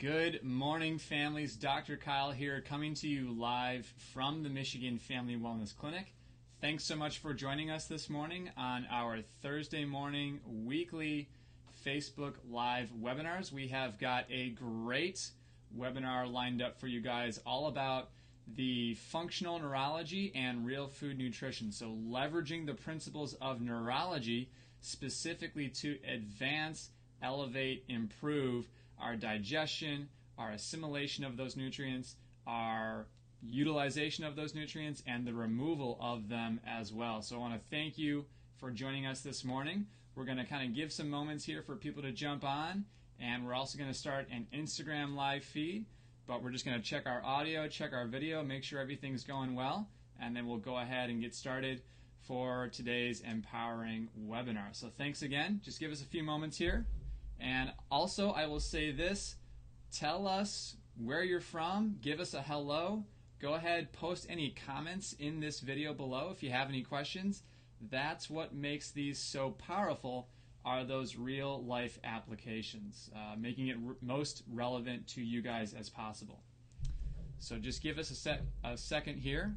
Good morning, families. Dr. Kyle here, coming to you live from the Michigan Family Wellness Clinic. Thanks so much for joining us this morning on our Thursday morning weekly Facebook Live webinars. We have got a great webinar lined up for you guys all about the functional neurology and real food nutrition. So leveraging the principles of neurology specifically to advance, elevate, improve our digestion, our assimilation of those nutrients, our utilization of those nutrients, and the removal of them as well. So I want to thank you for joining us this morning. We're going to kind of give some moments here for people to jump on, and we're also going to start an Instagram live feed, but we're just going to check our audio, check our video, make sure everything's going well, and then we'll go ahead and get started for today's empowering webinar. So thanks again. Just give us a few moments here. And also, I will say this, tell us where you're from, give us a hello, go ahead, post any comments in this video below if you have any questions. That's what makes these so powerful, are those real life applications, making it most relevant to you guys as possible. So just give us a second here,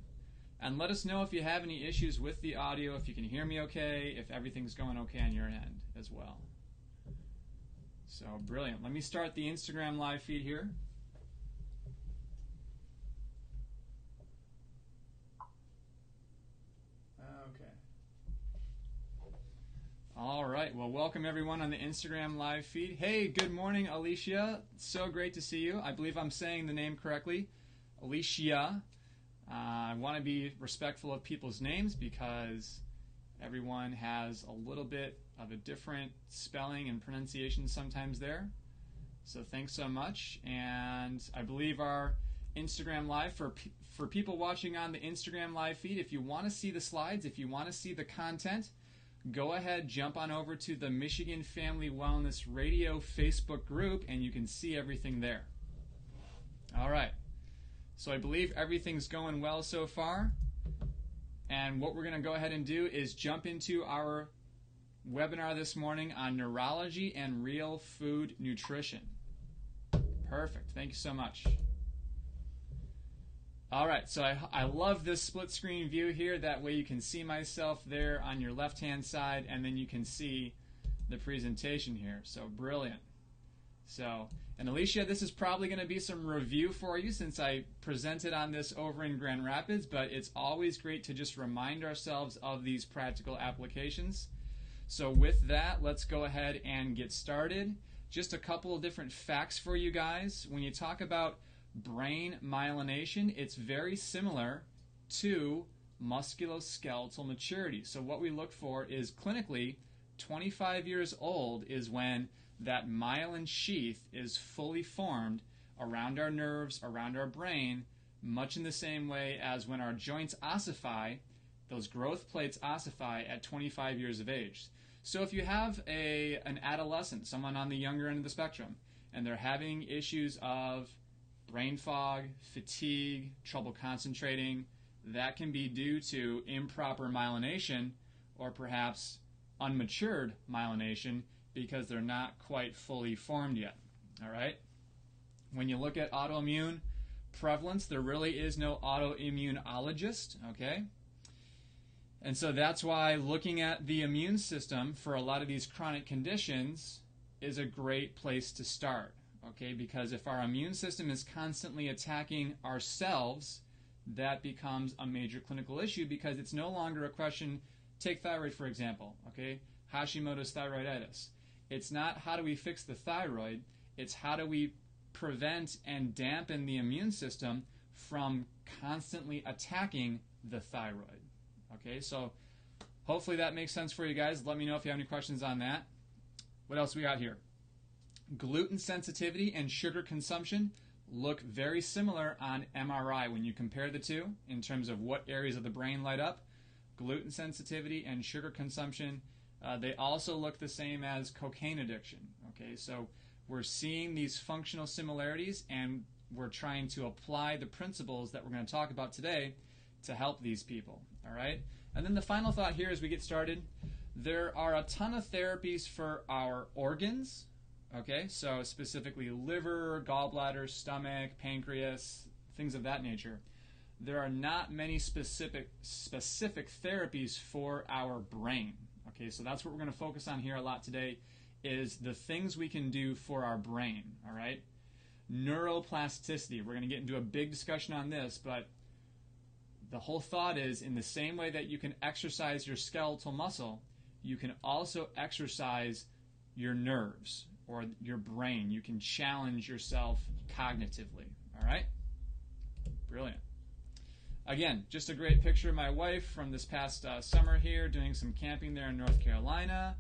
and let us know if you have any issues with the audio, if you can hear me okay, if everything's going okay on your end as well. So brilliant. Let me start the Instagram live feed here. Okay. All right. Well, welcome everyone on the Instagram live feed. Hey, good morning, Alicia. So great to see you. I believe I'm saying the name correctly. Alicia. I want to be respectful of people's names because everyone has a little bit of a different spelling and pronunciation sometimes there. So thanks so much. And I believe our Instagram Live, for people watching on the Instagram Live feed, if you want to see the slides, if you want to see the content, go ahead, jump on over to the Michigan Family Wellness Radio Facebook group, and you can see everything there. All right. So I believe everything's going well so far. And what we're going to go ahead and do is jump into our webinar this morning on neurology and real food nutrition. Perfect. Thank you so much. All right, so I love this split screen view here. That way you can see myself there on your left-hand side, and then you can see the presentation here. So brilliant. So, and Alicia, this is probably going to be some review for you since I presented on this over in Grand Rapids, but it's always great to just remind ourselves of these practical applications. So with that, let's go ahead and get started. Just a couple of different facts for you guys. When you talk about brain myelination, it's very similar to musculoskeletal maturity. So what we look for is clinically 25 years old is when that myelin sheath is fully formed around our nerves, around our brain, much in the same way as when our joints ossify, those growth plates ossify at 25 years of age. So if you have an adolescent, someone on the younger end of the spectrum, and they're having issues of brain fog, fatigue, trouble concentrating, that can be due to improper myelination or perhaps unmatured myelination because they're not quite fully formed yet. All right? When you look at autoimmune prevalence, there really is no autoimmunologist, okay? And so that's why looking at the immune system for a lot of these chronic conditions is a great place to start, okay? Because if our immune system is constantly attacking ourselves, that becomes a major clinical issue because it's no longer a question, take thyroid for example, okay? Hashimoto's thyroiditis. It's not how do we fix the thyroid, it's how do we prevent and dampen the immune system from constantly attacking the thyroid. Okay, so hopefully that makes sense for you guys. Let me know if you have any questions on that. What else we got here? Gluten sensitivity and sugar consumption look very similar on MRI when you compare the two in terms of what areas of the brain light up. Gluten sensitivity and sugar consumption, they also look the same as cocaine addiction. Okay, so we're seeing these functional similarities and we're trying to apply the principles that we're going to talk about today to help these people. All right, and then the final thought here as we get started, there are a ton of therapies for our organs, Okay, so specifically liver, gallbladder, stomach, pancreas, things of that nature. There are not many specific therapies for our brain. Okay, so that's what we're going to focus on here a lot today, is the things we can do for our brain. All right, neuroplasticity. We're going to get into a big discussion on this, but the whole thought is, in the same way that you can exercise your skeletal muscle, you can also exercise your nerves or your brain. You can challenge yourself cognitively. All right? Brilliant. Again, just a great picture of my wife from this past summer here, doing some camping there in North Carolina.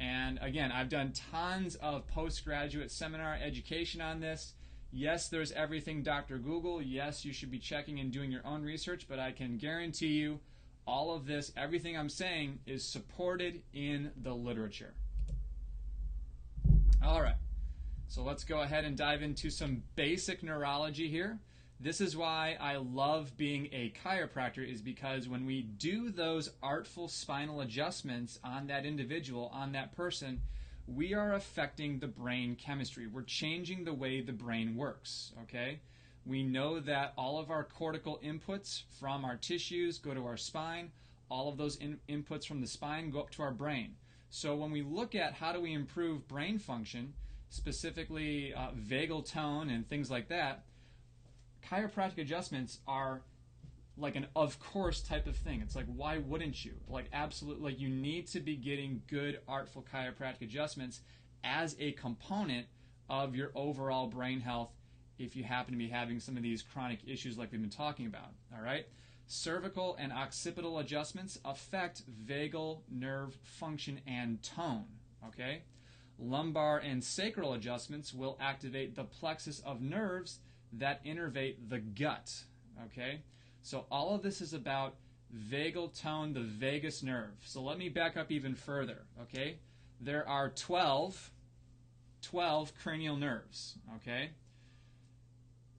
And again, I've done tons of postgraduate seminar education on this. Yes, there's everything Dr. Google. Yes, you should be checking and doing your own research, but I can guarantee you all of this, everything I'm saying, is supported in the literature. All right, so let's go ahead and dive into some basic neurology here. This is why I love being a chiropractor, is because when we do those artful spinal adjustments on that individual, on that person, we are affecting the brain chemistry. We're changing the way the brain works, okay? We know that all of our cortical inputs from our tissues go to our spine. All of those inputs from the spine go up to our brain. So when we look at how do we improve brain function, specifically vagal tone and things like that, chiropractic adjustments are like an of course type of thing. It's like, why wouldn't you? Like, absolutely, like, you need to be getting good artful chiropractic adjustments as a component of your overall brain health if you happen to be having some of these chronic issues like we've been talking about. All right? Cervical and occipital adjustments affect vagal nerve function and tone. Okay? Lumbar and sacral adjustments will activate the plexus of nerves that innervate the gut. Okay? So all of this is about vagal tone, the vagus nerve. So let me back up even further. Okay? There are 12 cranial nerves. Okay?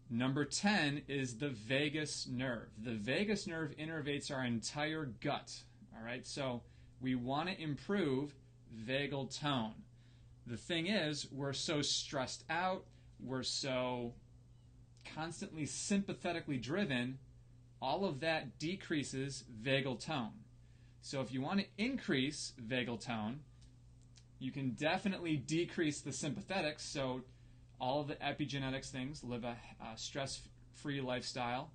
Number 10 is the vagus nerve. The vagus nerve innervates our entire gut. All right? So we want to improve vagal tone. The thing is, we're so stressed out, we're so constantly sympathetically driven, all of that decreases vagal tone. So if you want to increase vagal tone, you can definitely decrease the sympathetics. So all of the epigenetics things, live a stress-free lifestyle,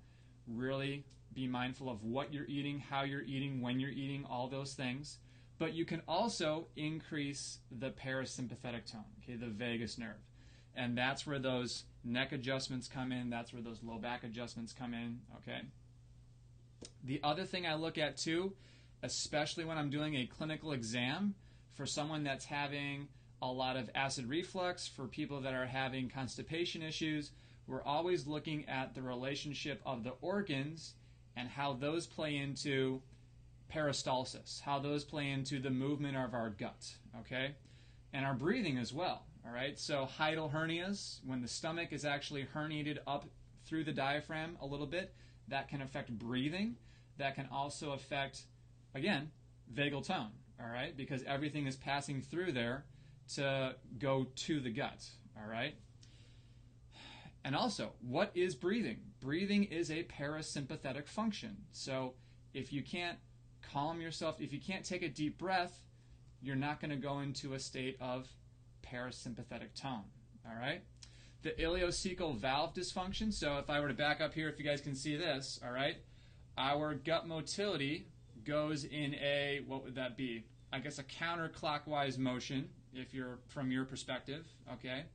really be mindful of what you're eating, how you're eating, when you're eating, all those things. But you can also increase the parasympathetic tone, okay, the vagus nerve. And that's where those neck adjustments come in. That's where those low back adjustments come in, okay? The other thing I look at too, especially when I'm doing a clinical exam for someone that's having a lot of acid reflux, for people that are having constipation issues, we're always looking at the relationship of the organs and how those play into peristalsis, how those play into the movement of our gut, okay? And our breathing as well, all right? So hiatal hernias, when the stomach is actually herniated up through the diaphragm a little bit, that can affect breathing. That can also affect, again, vagal tone, all right? Because everything is passing through there to go to the gut, all right? And also, what is breathing? Breathing is a parasympathetic function. So if you can't calm yourself, if you can't take a deep breath, you're not going to go into a state of parasympathetic tone, all right? The ileocecal valve dysfunction, so if I were to back up here, if you guys can see this, all right, our gut motility goes in a, what would that be? I guess a counterclockwise motion, if you're from your perspective, okay?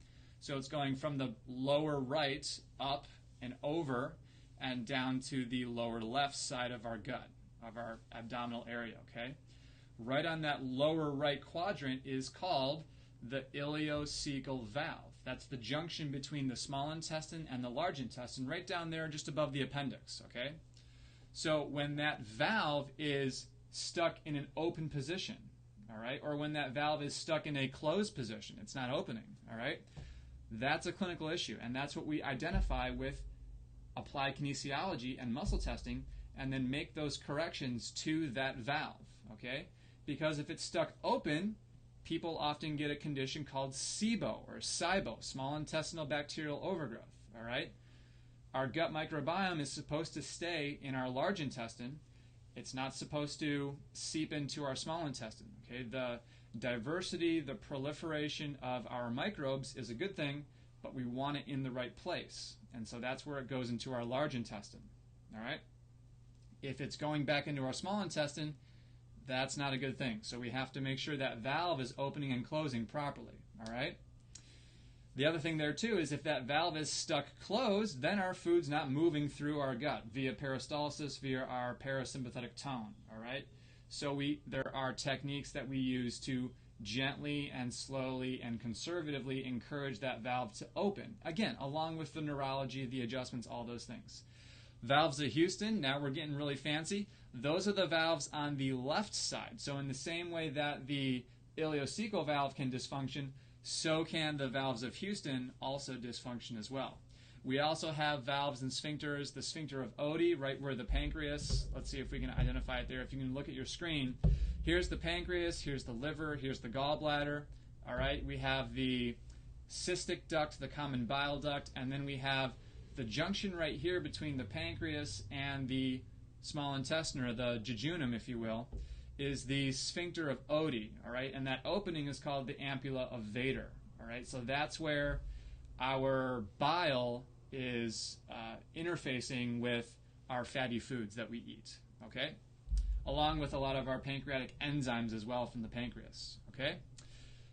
So it's going from the lower right up and over and down to the lower left side of our gut, of our abdominal area, okay? Right on that lower right quadrant is called the ileocecal valve. That's the junction between the small intestine and the large intestine, right down there just above the appendix, okay? So when that valve is stuck in an open position, all right, or when that valve is stuck in a closed position, it's not opening, all right, that's a clinical issue, and that's what we identify with applied kinesiology and muscle testing, and then make those corrections to that valve, okay? Because if it's stuck open, people often get a condition called SIBO or SIBO, small intestinal bacterial overgrowth. All right? Our gut microbiome is supposed to stay in our large intestine. It's not supposed to seep into our small intestine. Okay? The diversity, the proliferation of our microbes is a good thing, but we want it in the right place. And so that's where it goes into our large intestine. All right? If it's going back into our small intestine, that's not a good thing. So we have to make sure that valve is opening and closing properly. All right? The other thing there too is if that valve is stuck closed, then our food's not moving through our gut via peristalsis, via our parasympathetic tone. All right? So there are techniques that we use to gently and slowly and conservatively encourage that valve to open. Again, along with the neurology, the adjustments, all those things. Valves of Houston, now we're getting really fancy. Those are the valves on the left side. So in the same way that the ileocecal valve can dysfunction, so can the valves of Houston also dysfunction as well. We also have valves and sphincters, the sphincter of Oddi, right where the pancreas, let's see if we can identify it there. If you can look at your screen, here's the pancreas, here's the liver, here's the gallbladder. All right, we have the cystic duct, the common bile duct, and then we have the junction right here between the pancreas and the small intestine, or the jejunum, if you will, is the sphincter of Oddi, all right? And that opening is called the ampulla of Vater, all right? So that's where our bile is interfacing with our fatty foods that we eat, okay? Along with a lot of our pancreatic enzymes as well from the pancreas, okay?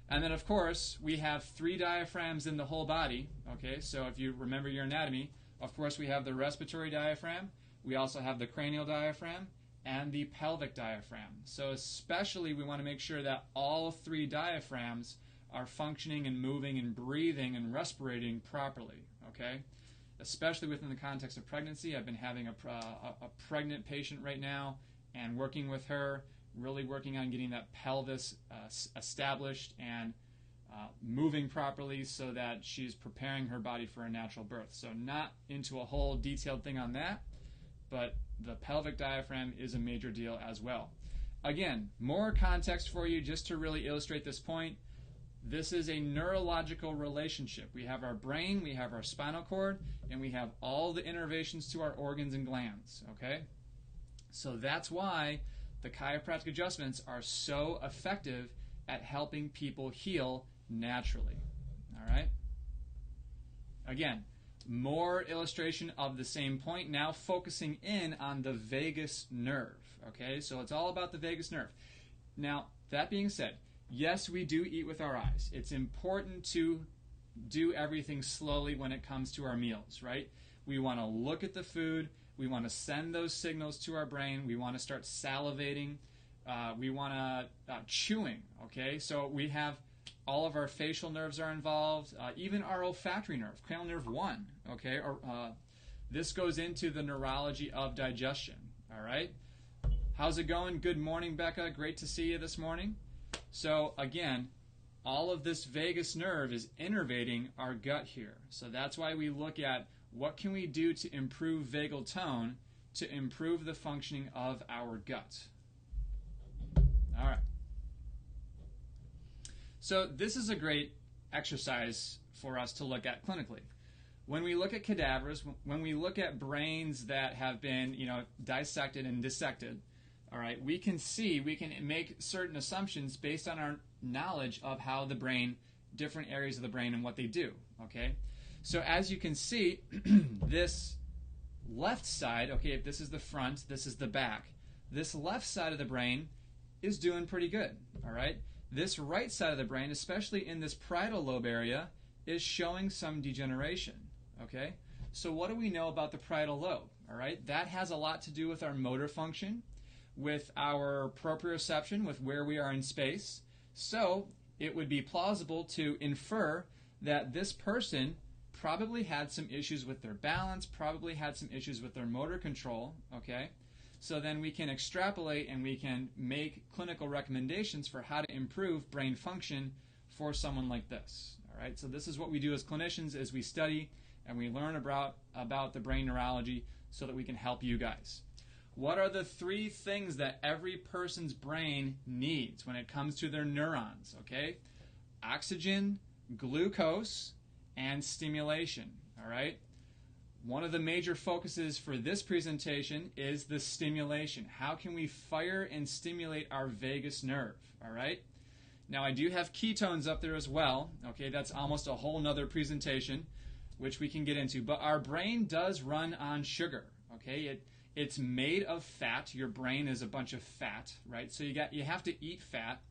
And then, of course, we have 3 diaphragms in the whole body, okay? So if you remember your anatomy, of course, we have the respiratory diaphragm, we also have the cranial diaphragm, and the pelvic diaphragm. So especially we want to make sure that all 3 diaphragms are functioning and moving and breathing and respirating properly, okay? Especially within the context of pregnancy. I've been having a pregnant patient right now and working with her, really working on getting that pelvis established and moving properly so that she's preparing her body for a natural birth. So not into a whole detailed thing on that, but the pelvic diaphragm is a major deal as well. Again, more context for you just to really illustrate this point. This is a neurological relationship. We have our brain, we have our spinal cord, and we have all the innervations to our organs and glands, okay? So that's why the chiropractic adjustments are so effective at helping people heal naturally, all right? Again, more illustration of the same point, now focusing in on the vagus nerve, okay? So it's all about the vagus nerve. Now, that being said, yes, we do eat with our eyes. It's important to do everything slowly when it comes to our meals, right? We want to look at the food. We want to send those signals to our brain. We want to start salivating. We want to chewing, okay? So we have all of our facial nerves are involved, even our olfactory nerve, cranial nerve 1, okay? This goes into the neurology of digestion, all right? How's it going? Good morning, Becca. Great to see you this morning. So again, all of this vagus nerve is innervating our gut here. So that's why we look at what can we do to improve vagal tone to improve the functioning of our gut. All right. So this is a great exercise for us to look at clinically. When we look at cadavers, when we look at brains that have been, dissected and dissected, all right, we can make certain assumptions based on our knowledge of how the brain, different areas of the brain and what they do, okay? So as you can see, this left side, okay, if this is the front, this is the back. This left side of the brain is doing pretty good, all right? This right side of the brain, especially in this parietal lobe area, is showing some degeneration, okay? So what do we know about the parietal lobe, all right? That has a lot to do with our motor function, with our proprioception, with where we are in space. So it would be plausible to infer that this person probably had some issues with their balance, probably had some issues with their motor control, okay? So then we can extrapolate and we can make clinical recommendations for how to improve brain function for someone like this, all right? So this is what we do as clinicians, is we study and we learn about the brain neurology so that we can help you guys. What are the 3 things that every person's brain needs when it comes to their neurons? Okay, oxygen, glucose, and stimulation. All right. One of the major focuses for this presentation is the stimulation. How can we fire and stimulate our vagus nerve? All right. Now I do have ketones up there as well. Okay, that's almost a whole nother presentation, which we can get into. But our brain does run on sugar. Okay, it's made of fat. Your brain is a bunch of fat, right? So you have to eat fat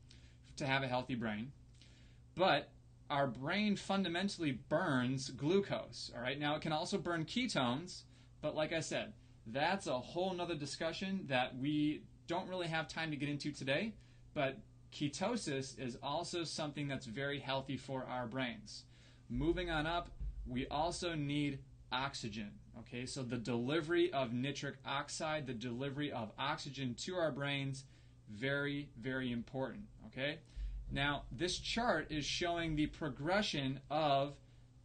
to have a healthy brain. But our brain fundamentally burns glucose. All right, now it can also burn ketones, but like I said, that's a whole nother discussion that we don't really have time to get into today. But ketosis is also something that's very healthy for our brains. Moving on up, we also need oxygen. Okay, so the delivery of nitric oxide, the delivery of oxygen to our brains, very, very important. Okay, now this chart is showing the progression of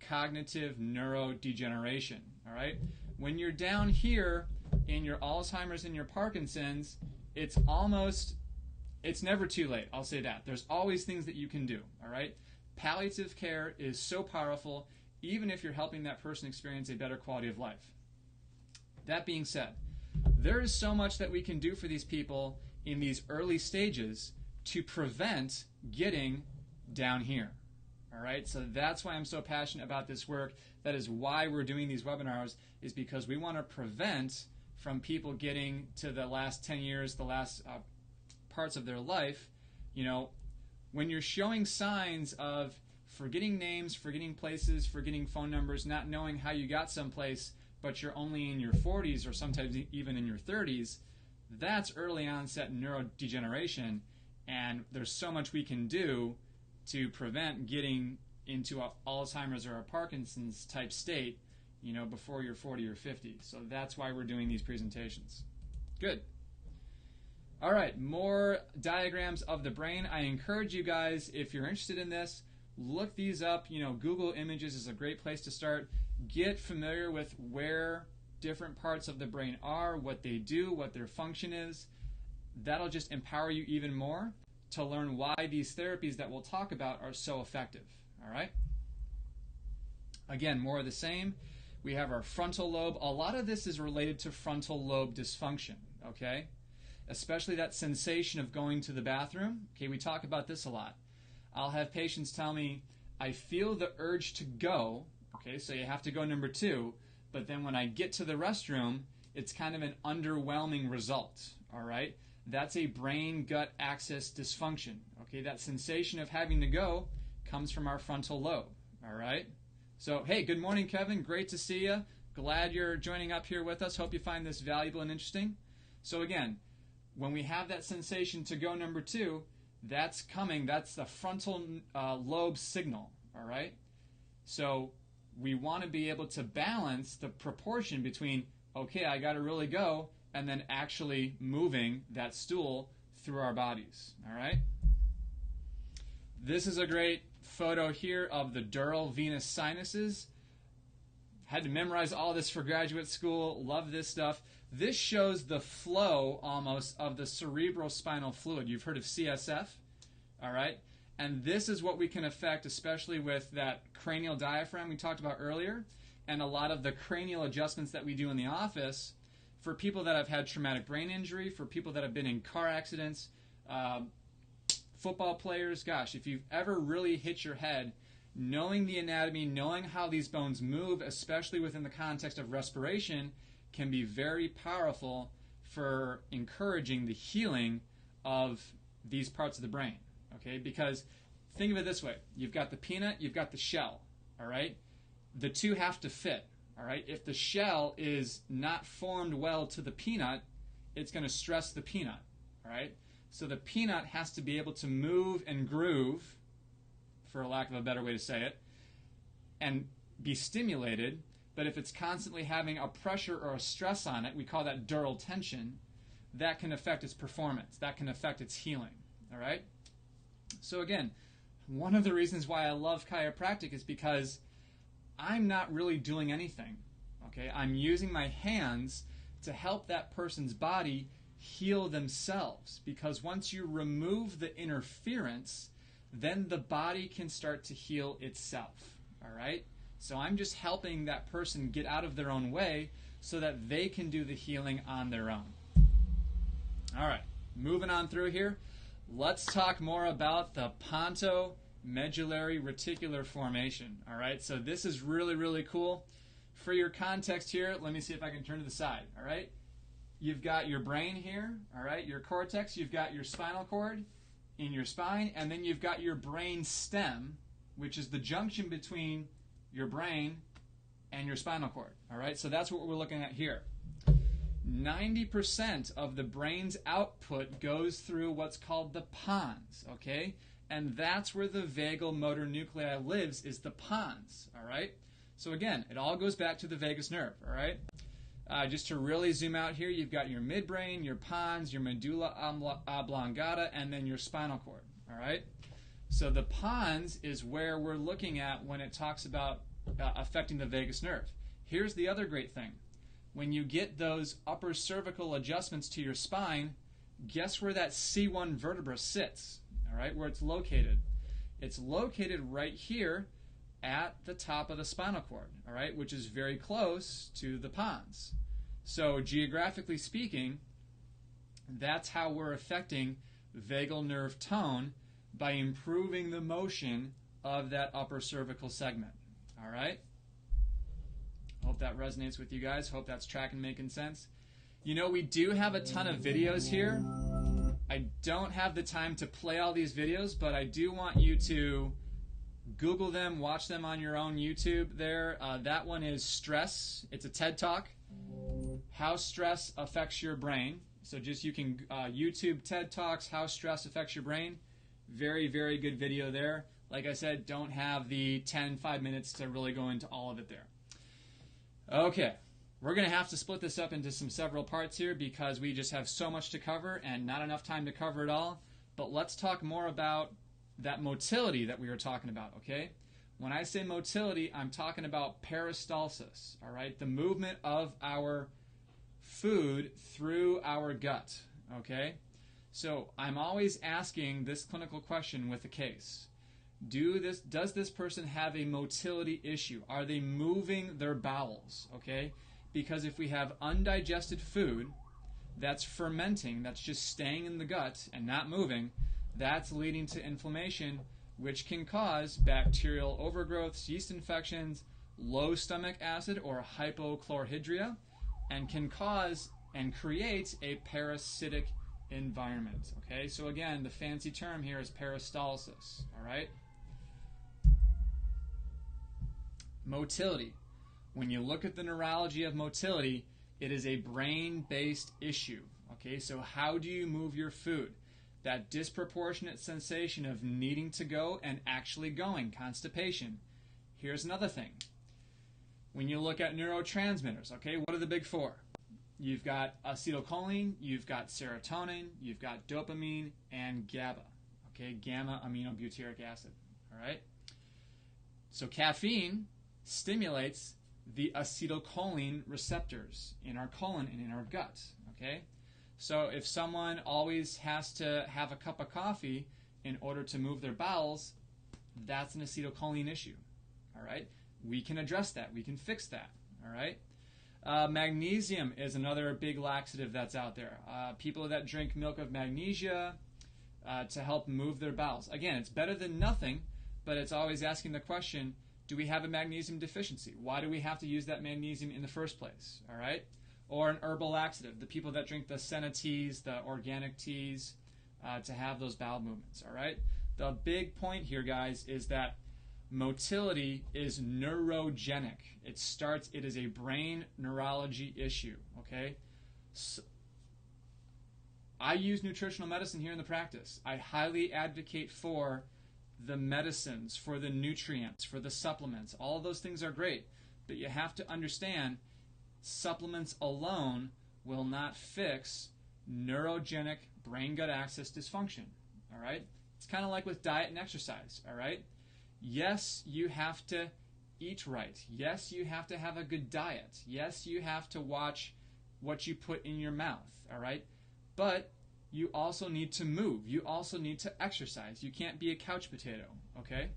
cognitive neurodegeneration. All right, when you're down here in your Alzheimer's and your Parkinson's, it's never too late. I'll say that. There's always things that you can do. All right, palliative care is so powerful, even if you're helping that person experience a better quality of life. That being said, there is so much that we can do for these people in these early stages to prevent getting down here. All right, so that's why I'm so passionate about this work. That is why we're doing these webinars, is because we want to prevent from people getting to the last 10 years, the last parts of their life. You know, when you're showing signs of forgetting names, forgetting places, forgetting phone numbers, not knowing how you got someplace, but you're only in your 40s or sometimes even in your 30s, that's early onset neurodegeneration, and there's so much we can do to prevent getting into a Alzheimer's or a Parkinson's type state, you know, before you're 40 or 50. So that's why we're doing these presentations. Good. All right, more diagrams of the brain. I encourage you guys, if you're interested in this, look these up. You know, Google Images is a great place to start. Get familiar with where different parts of the brain are, what they do, what their function is. That'll just empower you even more to learn why these therapies that we'll talk about are so effective. All right? Again, more of the same. We have our frontal lobe. A lot of this is related to frontal lobe dysfunction, okay? Especially that sensation of going to the bathroom. Okay, we talk about this a lot. I'll have patients tell me, I feel the urge to go. Okay, so you have to go number 2, but then when I get to the restroom, it's kind of an underwhelming result, all right? That's a brain-gut axis dysfunction, okay? That sensation of having to go comes from our frontal lobe, all right? So, hey, good morning, Kevin. Great to see you. Glad you're joining up here with us. Hope you find this valuable and interesting. So again, when we have that sensation to go number 2, that's coming. That's the frontal lobe signal, all right? So we want to be able to balance the proportion between, okay, I got to really go, and then actually moving that stool through our bodies, all right? This is a great photo here of the dural venous sinuses. Had to memorize all this for graduate school. Love this stuff. This shows the flow almost of the cerebrospinal fluid. You've heard of CSF, all right? And this is what we can affect, especially with that cranial diaphragm we talked about earlier, and a lot of the cranial adjustments that we do in the office for people that have had traumatic brain injury, for people that have been in car accidents, football players. Gosh, if you've ever really hit your head, knowing the anatomy, knowing how these bones move, especially within the context of respiration, can be very powerful for encouraging the healing of these parts of the brain. Okay, because think of it this way. You've got the peanut, you've got the shell, all right? The two have to fit, all right? If the shell is not formed well to the peanut, it's going to stress the peanut, all right? So the peanut has to be able to move and groove, for lack of a better way to say it, and be stimulated. But if it's constantly having a pressure or a stress on it, we call that dural tension, that can affect its performance. That can affect its healing, all right? So again, one of the reasons why I love chiropractic is because I'm not really doing anything, okay? I'm using my hands to help that person's body heal themselves. Because once you remove the interference, then the body can start to heal itself. All right? So I'm just helping that person get out of their own way so that they can do the healing on their own. All right, moving on through here. Let's talk more about the Ponto medullary reticular formation. All right, so this is really, really cool. For your context here, let me see if I can turn to the side. All right, you've got your brain here. All right, your cortex. You've got your spinal cord in your spine, and then you've got your brain stem, which is the junction between your brain and your spinal cord. All right, so that's what we're looking at here. 90% of the brain's output goes through what's called the pons, okay? And that's where the vagal motor nuclei lives, is the pons, all right? So again, it all goes back to the vagus nerve, all right? Just to really zoom out here, you've got your midbrain, your pons, your medulla oblongata, and then your spinal cord, all right? So the pons is where we're looking at when it talks about affecting the vagus nerve. Here's the other great thing. When you get those upper cervical adjustments to your spine, guess where that C1 vertebra sits, all right, where it's located? It's located right here at the top of the spinal cord, all right, which is very close to the pons. So geographically speaking, that's how we're affecting vagal nerve tone, by improving the motion of that upper cervical segment. All right? Hope that resonates with you guys. Hope that's tracking, making sense. You know, we do have a ton of videos here. I don't have the time to play all these videos, but I do want you to Google them, watch them on your own YouTube there. That one is Stress. It's a TED Talk. How Stress Affects Your Brain. So just you can YouTube TED Talks, How Stress Affects Your Brain. Very, very good video there. Like I said, don't have the 5 minutes to really go into all of it there. Okay, we're going to have to split this up into several parts here because we just have so much to cover and not enough time to cover it all. But let's talk more about that motility that we were talking about, okay? When I say motility, I'm talking about peristalsis, all right? The movement of our food through our gut, okay? So I'm always asking this clinical question with a case. Does this person have a motility issue? Are they moving their bowels? Okay? Because if we have undigested food that's fermenting, that's just staying in the gut and not moving, that's leading to inflammation, which can cause bacterial overgrowths, yeast infections, low stomach acid or hypochlorhydria, and can cause and create a parasitic environment. Okay, so again, the fancy term here is peristalsis. All right. Motility. When you look at the neurology of motility, it is a brain-based issue. Okay, so how do you move your food? That disproportionate sensation of needing to go and actually going, constipation. Here's another thing. When you look at neurotransmitters, okay, what are the big four? You've got acetylcholine, you've got serotonin, you've got dopamine, and GABA. Okay, gamma aminobutyric acid. All right. So caffeine stimulates the acetylcholine receptors in our colon and in our gut. Okay. So if someone always has to have a cup of coffee in order to move their bowels, that's an acetylcholine issue. All right. We can address that. We can fix that. All right. Magnesium is another big laxative that's out there. People that drink milk of magnesia to help move their bowels. Again, it's better than nothing, but it's always asking the question, do we have a magnesium deficiency? Why do we have to use that magnesium in the first place? All right? Or an herbal laxative, the people that drink the senna teas, the organic teas, to have those bowel movements. All right? The big point here, guys, is that motility is neurogenic. It is a brain neurology issue, okay? So, I use nutritional medicine here in the practice. I highly advocate for the medicines, for the nutrients, for the supplements. All of those things are great, but you have to understand supplements alone will not fix neurogenic brain-gut axis dysfunction, all right? It's kind of like with diet and exercise, all right? Yes, you have to eat right. Yes, you have to have a good diet. Yes, you have to watch what you put in your mouth, all right? But you also need to move. You also need to exercise. You can't be a couch potato, okay?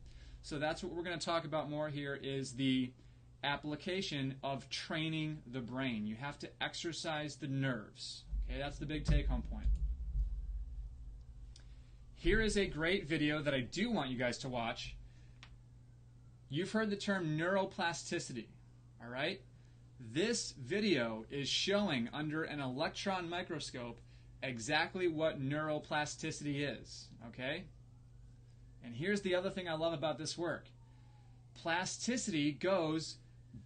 So that's what we're going to talk about more here is the application of training the brain. You have to exercise the nerves, okay? That's the big take-home point. Here is a great video that I do want you guys to watch. You've heard the term neuroplasticity, all right? This video is showing under an electron microscope exactly what neuroplasticity is, okay? And here's the other thing I love about this work. Plasticity goes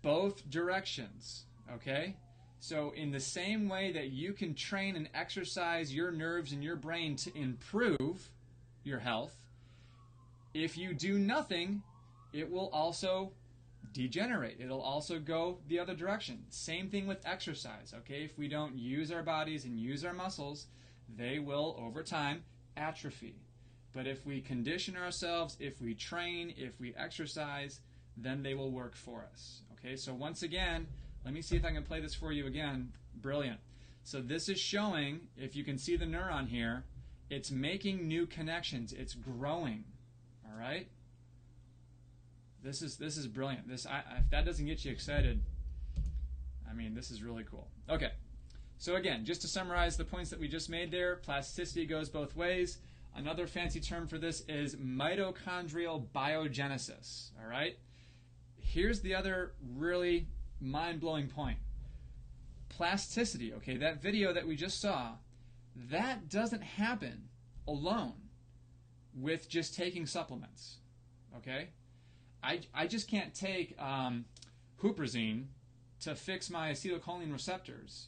both directions, okay? So in the same way that you can train and exercise your nerves and your brain to improve your health, if you do nothing, it will also degenerate. It'll also go the other direction. Same thing with exercise, okay? If we don't use our bodies and use our muscles, they will, over time, atrophy. But if we condition ourselves, if we train, if we exercise, then they will work for us. Okay, so once again, let me see if I can play this for you again. Brilliant. So this is showing, if you can see the neuron here, it's making new connections. It's growing. All right? This is brilliant. If that doesn't get you excited, I mean, this is really cool. Okay, so again, just to summarize the points that we just made there, plasticity goes both ways. Another fancy term for this is mitochondrial biogenesis. All right? Here's the other really mind-blowing point. Plasticity, okay, that video that we just saw, that doesn't happen alone with just taking supplements, okay? I just can't take huperzine to fix my acetylcholine receptors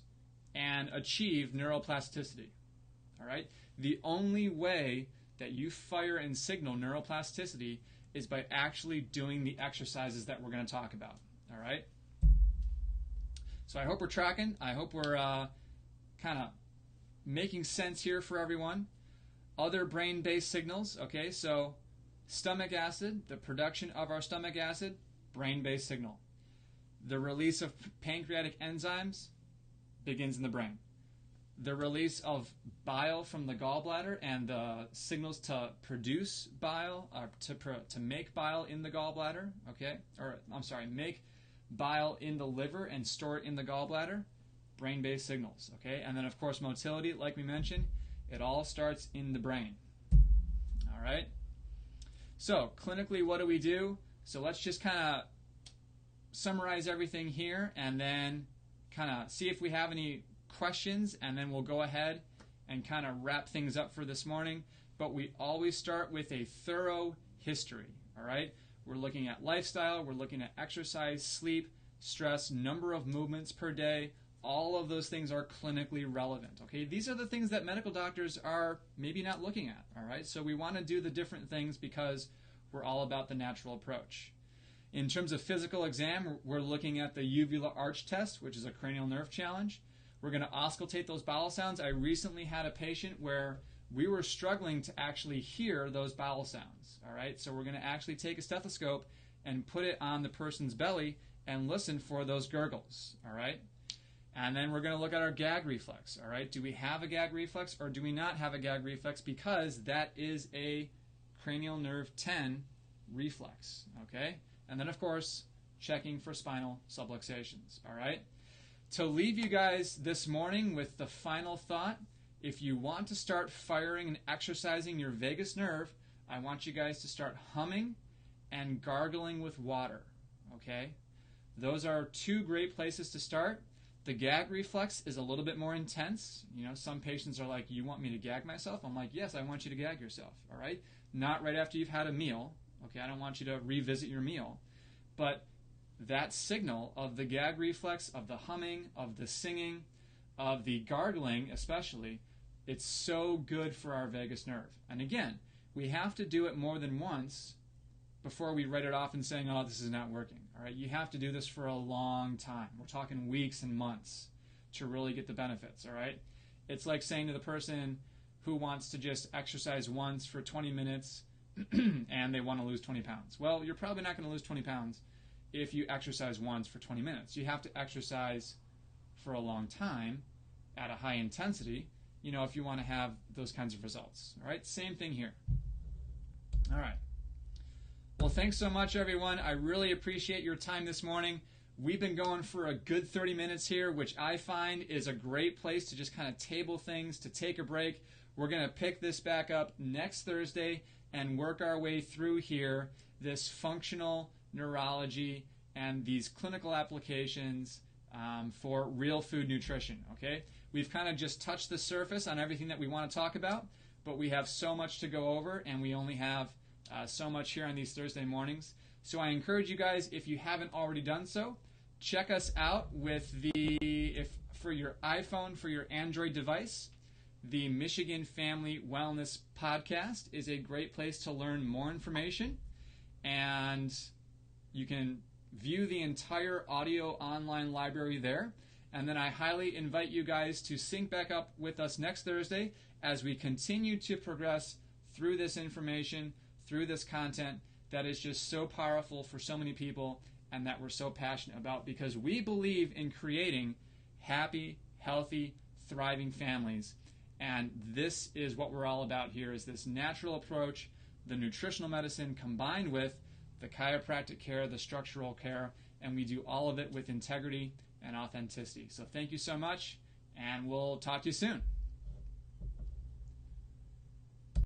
and achieve neuroplasticity, all right? The only way that you fire and signal neuroplasticity is by actually doing the exercises that we're going to talk about, all right? So I hope we're tracking. I hope we're kind of making sense here for everyone. Other brain-based signals, okay, so stomach acid, the production of our stomach acid, brain-based signal. The release of pancreatic enzymes begins in the brain. The release of bile from the gallbladder and the signals to produce bile, or to make bile in the gallbladder, okay, or I'm sorry, make bile in the liver and store it in the gallbladder, brain-based signals, okay? And then, of course, motility, like we mentioned, it all starts in the brain, all right? So, clinically, what do we do? So let's just kind of summarize everything here and then kind of see if we have any questions, and then we'll go ahead and kind of wrap things up for this morning. But we always start with a thorough history, all right? We're looking at lifestyle, we're looking at exercise, sleep, stress, number of movements per day. All of those things are clinically relevant, okay? These are the things that medical doctors are maybe not looking at, all right? So we want to do the different things because we're all about the natural approach. In terms of physical exam, we're looking at the uvula arch test, which is a cranial nerve challenge. We're going to auscultate those bowel sounds. I recently had a patient where we were struggling to actually hear those bowel sounds, all right? So we're going to actually take a stethoscope and put it on the person's belly and listen for those gurgles, all right? And then we're going to look at our gag reflex, all right? Do we have a gag reflex or do we not have a gag reflex? Because that is a cranial nerve 10 reflex, okay? And then, of course, checking for spinal subluxations, all right? To leave you guys this morning with the final thought, if you want to start firing and exercising your vagus nerve, I want you guys to start humming and gargling with water, okay? Those are two great places to start. The gag reflex is a little bit more intense. You know, some patients are like, you want me to gag myself? I'm like, yes, I want you to gag yourself, all right? Not right after you've had a meal, okay? I don't want you to revisit your meal. But that signal of the gag reflex, of the humming, of the singing, of the gargling especially, it's so good for our vagus nerve. And again, we have to do it more than once before we write it off and saying, oh, this is not working. All right, you have to do this for a long time. We're talking weeks and months to really get the benefits, all right? It's like saying to the person who wants to just exercise once for 20 minutes and they want to lose 20 pounds. Well, you're probably not going to lose 20 pounds if you exercise once for 20 minutes. You have to exercise for a long time at a high intensity, you know, if you want to have those kinds of results. All right, same thing here. All right. Well, thanks so much, everyone. I really appreciate your time this morning. We've been going for a good 30 minutes here, which I find is a great place to just kind of table things, to take a break. We're going to pick this back up next Thursday and work our way through here, this functional neurology and these clinical applications for real food nutrition, okay? We've kind of just touched the surface on everything that we want to talk about, but we have so much to go over, and we only have so much here on these Thursday mornings. So I encourage you guys, if you haven't already done so, check us out with for your iPhone, for your Android device, the Michigan Family Wellness Podcast is a great place to learn more information, and you can view the entire audio online library there. And then I highly invite you guys to sync back up with us next Thursday as we continue to progress through this information, through this content that is just so powerful for so many people and that we're so passionate about, because we believe in creating happy, healthy, thriving families. And this is what we're all about here, is this natural approach, the nutritional medicine combined with the chiropractic care, the structural care, and we do all of it with integrity and authenticity. So thank you so much, and we'll talk to you soon.